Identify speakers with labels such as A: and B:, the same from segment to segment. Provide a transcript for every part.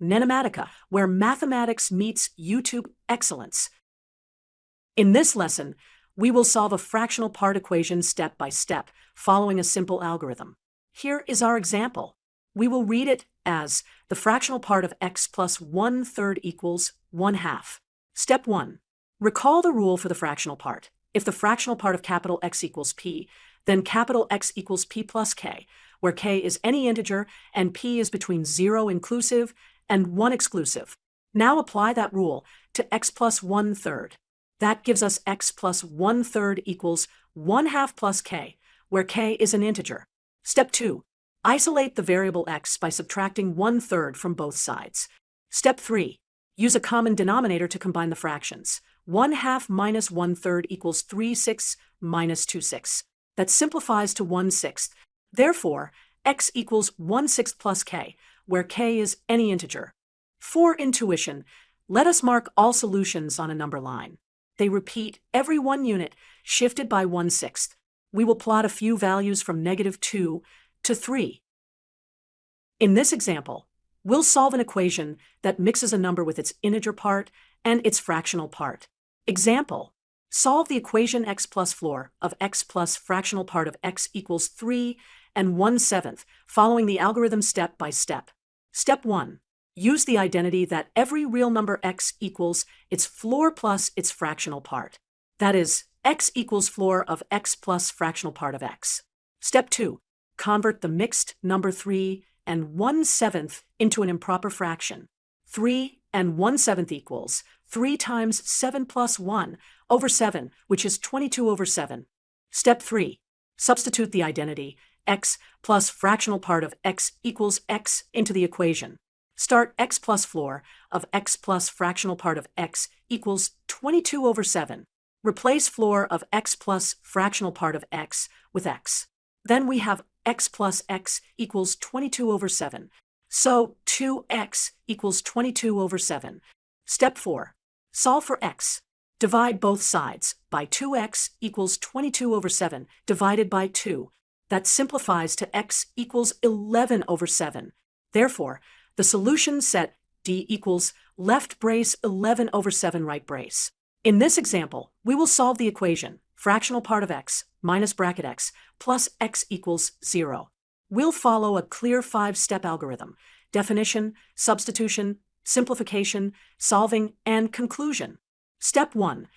A: NENOMATICA, where mathematics meets YouTube excellence. In this lesson, we will solve a fractional part equation step by step, following a simple algorithm. Here is our example. We will read it as the fractional part of x plus 1/3 equals 1/2. Step 1. Recall the rule for the fractional part. If the fractional part of capital X equals P, then capital X equals P plus K, where K is any integer and P is between 0 inclusive and 1 exclusive. Now apply that rule to x plus 1/3. That gives us x plus 1/3 equals 1/2 plus K, where K is an integer. Step 2. Isolate the variable x by subtracting 1/3 from both sides. Step 3. Use a common denominator to combine the fractions. 1/2 minus 1/3 equals 3/6 minus 2/6. That simplifies to 1/6. Therefore, x equals 1/6 plus K, where K is any integer. For intuition, let us mark all solutions on a number line. They repeat every 1 unit, shifted by 1/6. We will plot a few values from -2 to 3. In this example, we'll solve an equation that mixes a number with its integer part and its fractional part. Example: solve the equation x plus floor of x plus fractional part of x equals 3 and 1/7, following the algorithm step by step. Step 1. Use the identity that every real number x equals its floor plus its fractional part. That is, x equals floor of x plus fractional part of x. Step 2. Convert the mixed number 3 and 1/7 into an improper fraction. 3 and 1/7 equals 3 times 7 plus 1 over 7, which is 22 over 7. Step 3. Substitute the identity x plus fractional part of x equals x into the equation. Start x plus floor of x plus fractional part of x equals 22 over 7. Replace floor of x plus fractional part of x with x. Then we have x plus x equals 22 over 7. So 2x equals 22 over 7. Step 4. Solve for x. Divide both sides by 2x equals 22 over 7 divided by 2. That simplifies to x equals 11 over 7. Therefore, the solution set D equals left brace 11 over 7 right brace. In this example, we will solve the equation fractional part of x minus bracket x plus x equals 0. We'll follow a clear 5-step algorithm: definition, substitution, simplification, solving, and conclusion. Step 1.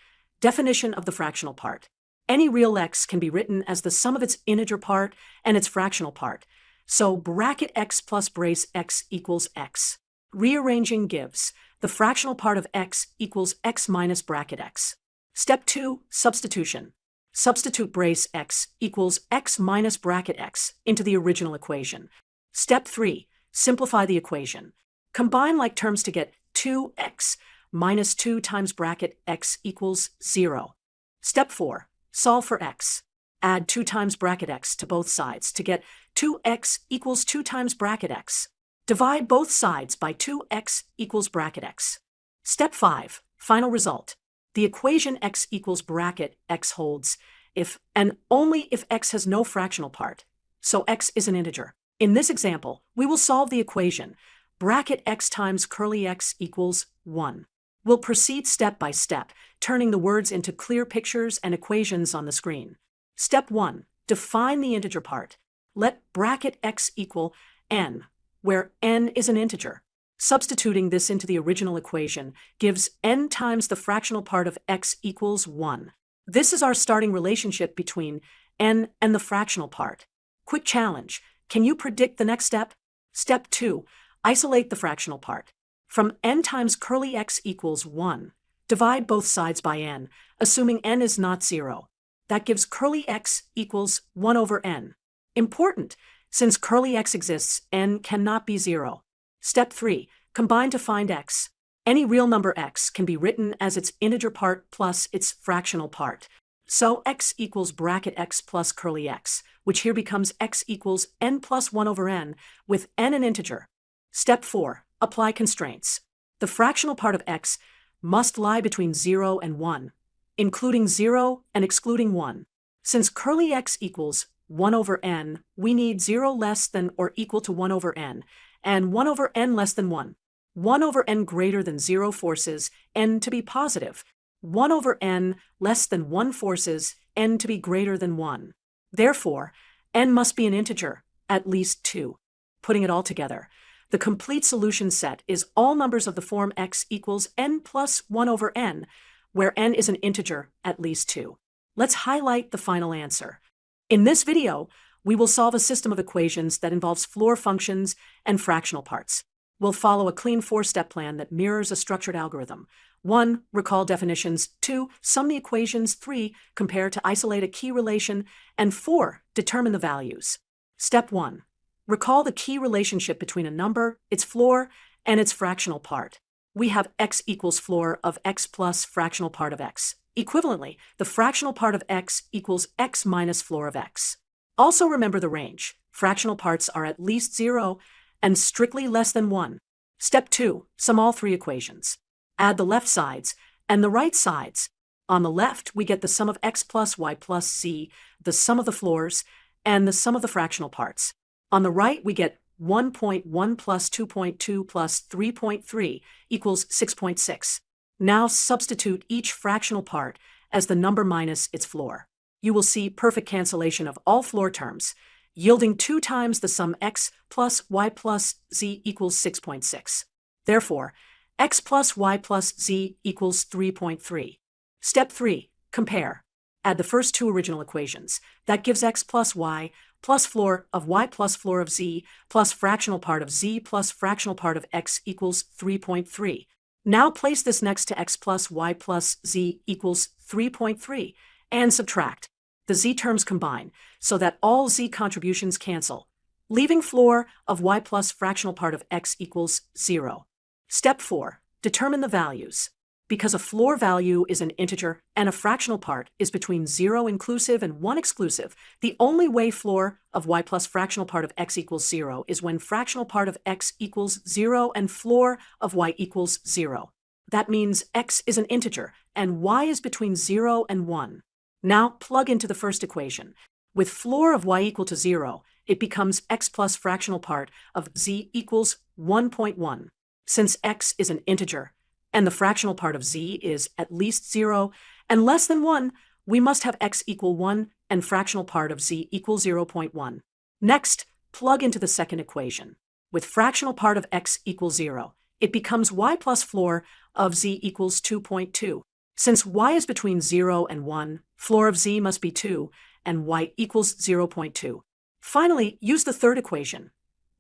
A: Definition of the fractional part. Any real x can be written as the sum of its integer part and its fractional part. So bracket x plus brace x equals x. Rearranging gives the fractional part of x equals x minus bracket x. Step 2. Substitution. Substitute brace x equals x minus bracket x into the original equation. Step 3. Simplify the equation. Combine like terms to get 2x minus 2 times bracket x equals 0. Step 4. Solve for x. Add 2 times bracket x to both sides to get 2x equals 2 times bracket x. Divide both sides by 2x equals bracket x. Step 5. Final result. The equation x equals bracket x holds if and only if x has no fractional part, so x is an integer. In this example, we will solve the equation bracket x times curly x equals 1. We'll proceed step by step, turning the words into clear pictures and equations on the screen. Step 1. Define the integer part. Let bracket x equal n, where n is an integer. Substituting this into the original equation gives n times the fractional part of x equals 1. This is our starting relationship between n and the fractional part. Quick challenge. Can you predict the next step? Step 2. Isolate the fractional part. From n times curly x equals 1, divide both sides by n, assuming n is not 0. That gives curly x equals 1 over n. Important, since curly x exists, n cannot be 0. Step 3. Combine to find x. Any real number x can be written as its integer part plus its fractional part. So x equals bracket x plus curly x, which here becomes x equals n plus 1 over n, with n an integer. Step 4. Apply constraints. The fractional part of x must lie between 0 and 1, including 0 and excluding 1. Since curly x equals 1 over n, we need 0 less than or equal to 1 over n, and 1 over n less than 1. 1 over n greater than 0 forces n to be positive. 1 over n less than 1 forces n to be greater than 1. Therefore, n must be an integer, at least 2. Putting it all together, the complete solution set is all numbers of the form x equals n plus 1 over n, where n is an integer, at least 2. Let's highlight the final answer. In this video, we will solve a system of equations that involves floor functions and fractional parts. We'll follow a clean 4-step plan that mirrors a structured algorithm. 1. Recall definitions. 2. Sum the equations. 3. Compare to isolate a key relation. And 4. Determine the values. Step 1. Recall the key relationship between a number, its floor, and its fractional part. We have x equals floor of x plus fractional part of x. Equivalently, the fractional part of x equals x minus floor of x. Also remember the range. Fractional parts are at least 0 and strictly less than 1. Step 2. Sum all 3 equations. Add the left sides and the right sides. On the left, we get the sum of x plus y plus z, the sum of the floors, and the sum of the fractional parts. On the right, we get 1.1 plus 2.2 plus 3.3 equals 6.6. Now substitute each fractional part as the number minus its floor. You will see perfect cancellation of all floor terms, yielding 2 times the sum x plus y plus z equals 6.6. Therefore, x plus y plus z equals 3.3. Step 3. Compare. Add the first 2 original equations. That gives x plus y plus floor of y plus floor of z plus fractional part of z plus fractional part of x equals 3.3. Now place this next to x plus y plus z equals 3.3 and subtract. The z terms combine so that all z contributions cancel, leaving floor of y plus fractional part of x equals 0. Step 4. Determine the values. Because a floor value is an integer and a fractional part is between 0 inclusive and 1 exclusive, the only way floor of y plus fractional part of x equals 0 is when fractional part of x equals 0 and floor of y equals 0. That means x is an integer and y is between 0 and 1. Now plug into the first equation. With floor of y equal to 0, it becomes x plus fractional part of z equals 1.1. Since x is an integer, and the fractional part of z is at least 0 and less than 1, we must have x equal 1 and fractional part of z equal 0.1. Next, plug into the second equation. With fractional part of x equals 0, it becomes y plus floor of z equals 2.2. Since y is between 0 and 1, floor of z must be 2, and y equals 0.2. Finally, use the third equation.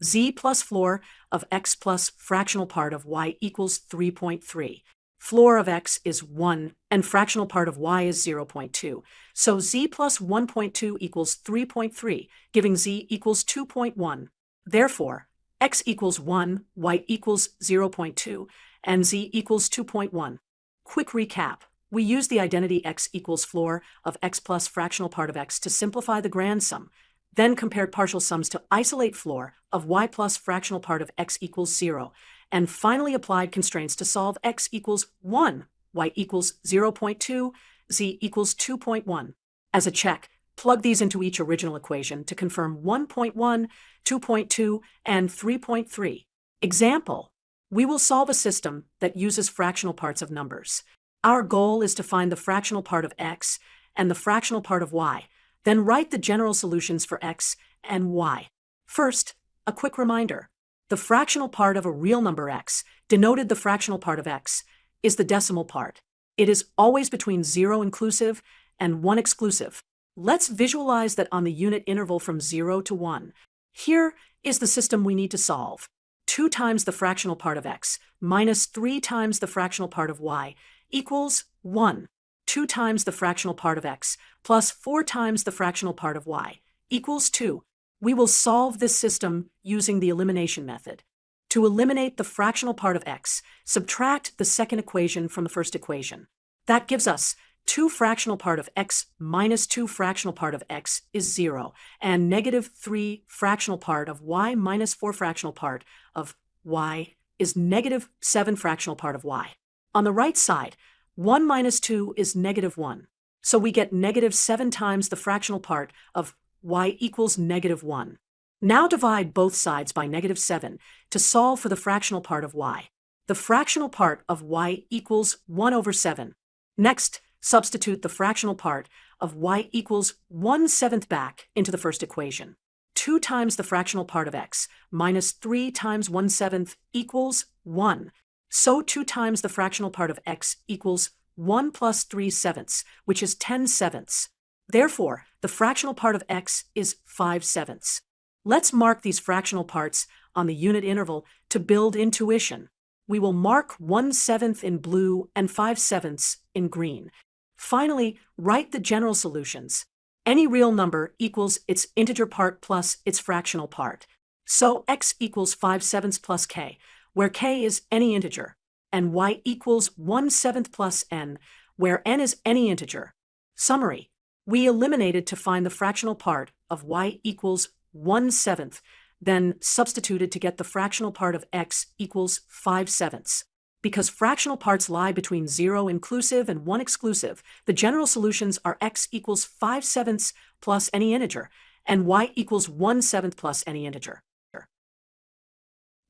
A: Z plus floor of x plus fractional part of y equals 3.3. Floor of x is 1 and fractional part of y is 0.2. So z plus 1.2 equals 3.3, giving z equals 2.1. Therefore, x equals 1, y equals 0.2, and z equals 2.1. Quick recap. We use the identity x equals floor of x plus fractional part of x to simplify the grand sum, then compared partial sums to isolate floor of y plus fractional part of x equals 0, and finally applied constraints to solve x equals 1, y equals 0.2, z equals 2.1. As a check, plug these into each original equation to confirm 1.1, 2.2, and 3.3. Example: we will solve a system that uses fractional parts of numbers. Our goal is to find the fractional part of x and the fractional part of y, then write the general solutions for x and y. First, a quick reminder. The fractional part of a real number x, denoted the fractional part of x, is the decimal part. It is always between 0 inclusive and 1 exclusive. Let's visualize that on the unit interval from 0 to 1. Here is the system we need to solve. 2 times the fractional part of x minus 3 times the fractional part of y equals 1. 2 times the fractional part of x plus 4 times the fractional part of y equals 2. We will solve this system using the elimination method. To eliminate the fractional part of x, subtract the second equation from the first equation. That gives us 2 fractional part of x minus 2 fractional part of x is 0, and negative 3 fractional part of y minus 4 fractional part of y is negative 7 fractional part of y. On the right side, 1 minus 2 is negative 1. So we get negative 7 times the fractional part of y equals negative 1. Now divide both sides by negative 7 to solve for the fractional part of y. the fractional part of y equals 1 over 7. Next, substitute the fractional part of y equals 1/7 back into the first equation. 2 times the fractional part of x minus 3 times 1/7 equals 1. So 2 times the fractional part of x equals 1 plus 3/7, which is 10/7. Therefore, the fractional part of x is 5/7. Let's mark these fractional parts on the unit interval to build intuition. We will mark 1/7 in blue and 5/7 in green. Finally, write the general solutions. Any real number equals its integer part plus its fractional part. So x equals 5/7 plus k, where k is any integer, and y equals 1/7 plus n, where n is any integer. Summary: we eliminated to find the fractional part of y equals 1/7, then substituted to get the fractional part of x equals 5/7. Because fractional parts lie between 0 inclusive and 1 exclusive, the general solutions are x equals 5/7 plus any integer, and y equals 1/7 plus any integer.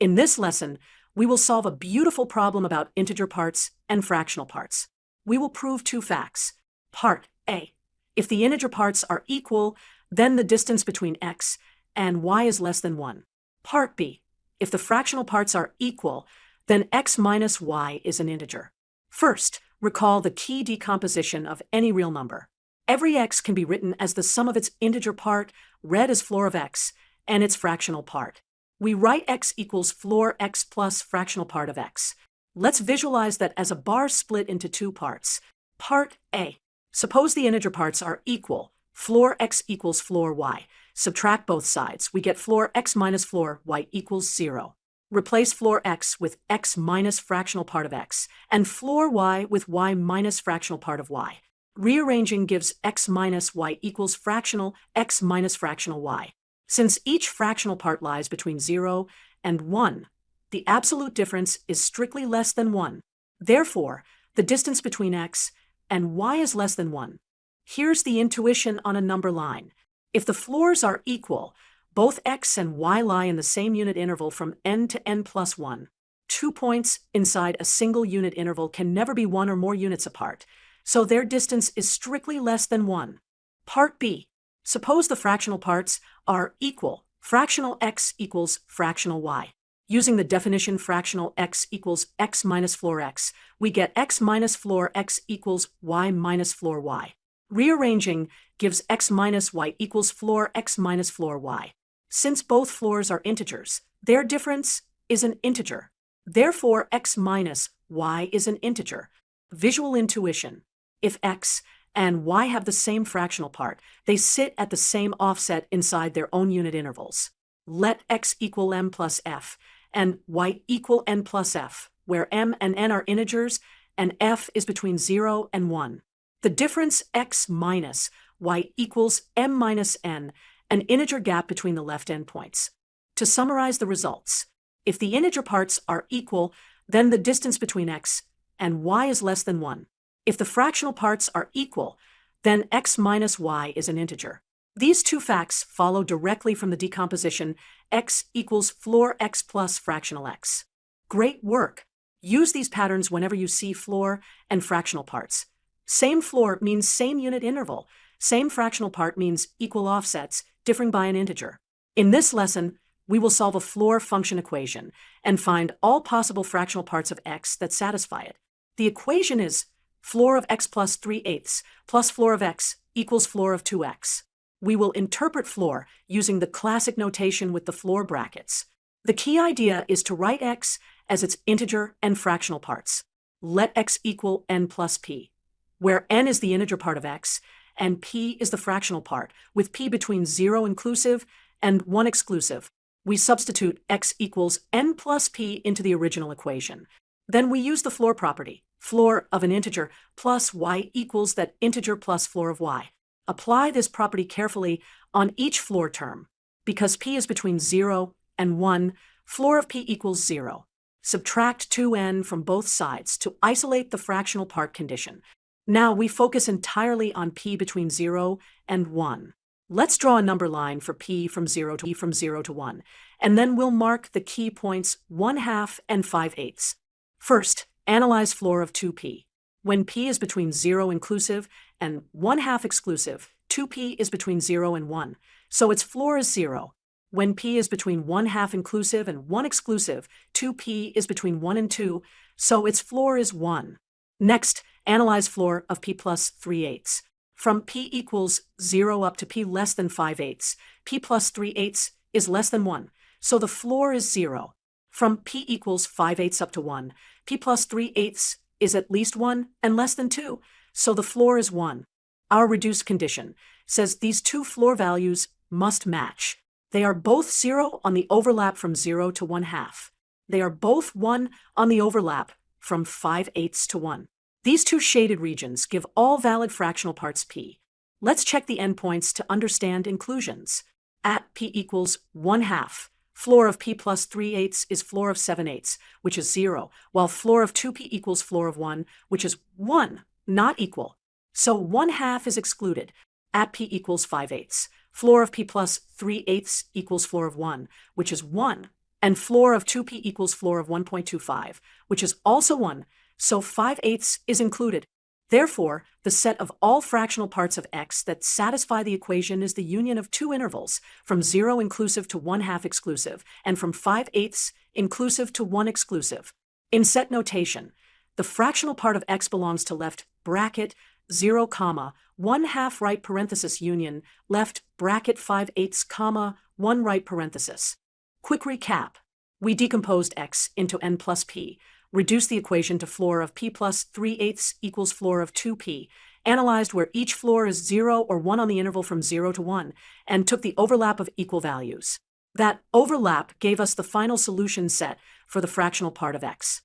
A: In this lesson, we will solve a beautiful problem about integer parts and fractional parts. We will prove 2 facts. Part A: if the integer parts are equal, then the distance between x and y is less than 1. Part B: if the fractional parts are equal, then x minus y is an integer. First, recall the key decomposition of any real number. Every x can be written as the sum of its integer part, read as floor of x, and its fractional part. We write x equals floor x plus fractional part of x. Let's visualize that as a bar split into 2 parts. Part A: suppose the integer parts are equal. Floor x equals floor y. Subtract both sides. We get floor x minus floor y equals 0. Replace floor x with x minus fractional part of x, and floor y with y minus fractional part of y. Rearranging gives x minus y equals fractional x minus fractional y. Since each fractional part lies between 0 and 1, the absolute difference is strictly less than 1. Therefore, the distance between x and y is less than 1. Here's the intuition on a number line. If the floors are equal, both x and y lie in the same unit interval from n to n plus 1. 2 points inside a single unit interval can never be 1 or more units apart, so their distance is strictly less than 1. Part B: suppose the fractional parts are equal. Fractional x equals fractional y. Using the definition fractional x equals x minus floor x, we get x minus floor x equals y minus floor y. Rearranging gives x minus y equals floor x minus floor y. Since both floors are integers, their difference is an integer. Therefore, x minus y is an integer. Visual intuition: if x and y have the same fractional part, they sit at the same offset inside their own unit intervals. Let x equal m plus f, and y equal n plus f, where m and n are integers, and f is between 0 and 1. The difference x minus y equals m minus n, an integer gap between the left endpoints. To summarize the results, if the integer parts are equal, then the distance between x and y is less than 1. If the fractional parts are equal, then x minus y is an integer. These 2 facts follow directly from the decomposition x equals floor x plus fractional x. Great work! Use these patterns whenever you see floor and fractional parts. Same floor means same unit interval. Same fractional part means equal offsets, differing by an integer. In this lesson, we will solve a floor function equation and find all possible fractional parts of x that satisfy it. The equation is floor of x plus 3/8 plus floor of x equals floor of 2x. We will interpret floor using the classic notation with the floor brackets. The key idea is to write x as its integer and fractional parts. Let x equal n plus p, where n is the integer part of x, and p is the fractional part, with p between 0 inclusive and 1 exclusive. We substitute x equals n plus p into the original equation. Then we use the floor property, floor of an integer plus y equals that integer plus floor of y. Apply this property carefully on each floor term. Because p is between 0 and 1, floor of p equals 0. Subtract 2n from both sides to isolate the fractional part condition. Now we focus entirely on p between 0 and 1. Let's draw a number line for p from 0 to 1, and then we'll mark the key points 1/2 and 5/8. First, analyze floor of 2p. When p is between 0 inclusive and 1/2 exclusive, 2p is between 0 and 1, so its floor is 0. When p is between 1/2 inclusive and 1 exclusive, 2p is between 1 and 2, so its floor is 1. Next, analyze floor of p plus 3/8. From p equals 0 up to p less than 5/8, p plus 3/8 is less than 1, so the floor is 0. From p equals 5/8 up to 1, p plus 3/8 is at least 1 and less than 2, so the floor is 1. Our reduced condition says these two floor values must match. They are both 0 on the overlap from 0 to 1/2. They are both 1 on the overlap from 5/8 to 1. These two shaded regions give all valid fractional parts p. Let's check the endpoints to understand inclusions. At p equals 1/2, floor of p plus 3/8 is floor of 7/8, which is 0, while floor of 2p equals floor of 1, which is 1, not equal. So 1/2 is excluded. At p equals 5/8, floor of p plus 3/8 equals floor of 1, which is 1, and floor of 2p equals floor of 1.25, which is also 1, so 5/8 is included. Therefore, the set of all fractional parts of x that satisfy the equation is the union of two intervals, from 0 inclusive to 1/2 exclusive, and from 5/8 inclusive to 1 exclusive. In set notation, the fractional part of x belongs to left bracket 0, 1/2 right parenthesis union left bracket 5/8, 1 right parenthesis. Quick recap. We decomposed x into n plus p, reduced the equation to floor of p plus 3/8 equals floor of 2p, analyzed where each floor is 0 or 1 on the interval from 0 to 1, and took the overlap of equal values. That overlap gave us the final solution set for the fractional part of x.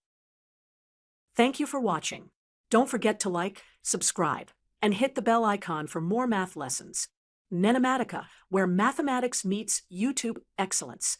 A: Thank you for watching. Don't forget to like, subscribe, and hit the bell icon for more math lessons. NENOMATICA, where mathematics meets YouTube excellence.